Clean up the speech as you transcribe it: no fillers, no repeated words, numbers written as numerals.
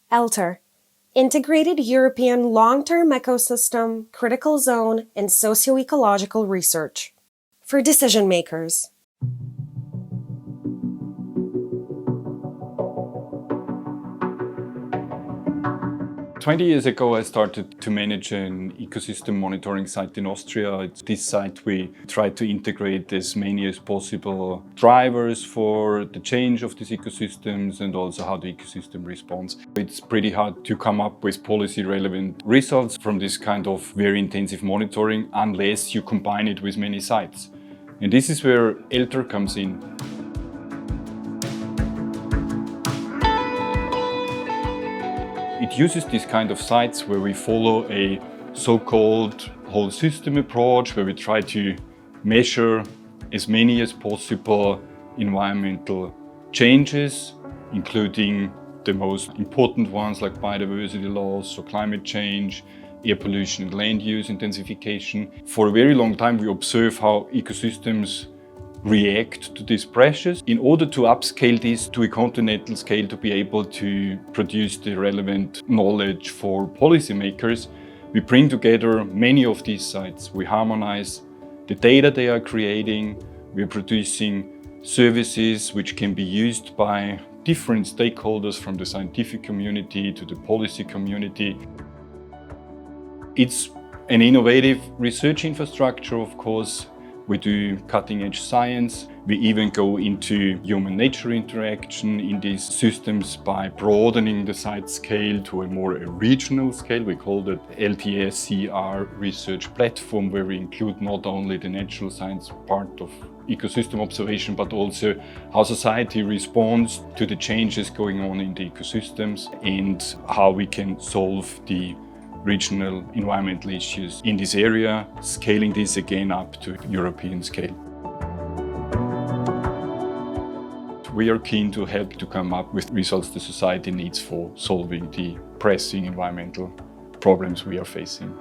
ELTER, Integrated European Long-Term Ecosystem, Critical Zone, and Socio-Ecological Research. For decision makers. "20 years ago, I started to manage an ecosystem monitoring site in Austria. It's this site we try to integrate as many as possible drivers for the change of these ecosystems and also how the ecosystem responds. It's pretty hard to come up with policy relevant results from this kind of very intensive monitoring unless you combine it with many sites. And this is where ELTER comes in. It uses these kind of sites where we follow a so-called whole system approach, where we try to measure as many as possible environmental changes, including the most important ones like biodiversity loss or climate change, air pollution and land use intensification. For a very long time we observe how ecosystems react to these pressures. In order to upscale this to a continental scale to be able to produce the relevant knowledge for policymakers, we bring together many of these sites. We harmonize the data they are creating. We are producing services which can be used by different stakeholders from the scientific community to the policy community. It's an innovative research infrastructure, of course. We do cutting-edge science. We even go into human-nature interaction in these systems by broadening the site scale to a more regional scale. We call that LTER research platform, where we include not only the natural science part of ecosystem observation, but also how society responds to the changes going on in the ecosystems and how we can solve the regional environmental issues in this area, scaling this again up to European scale. We are keen to help to come up with results the society needs for solving the pressing environmental problems we are facing.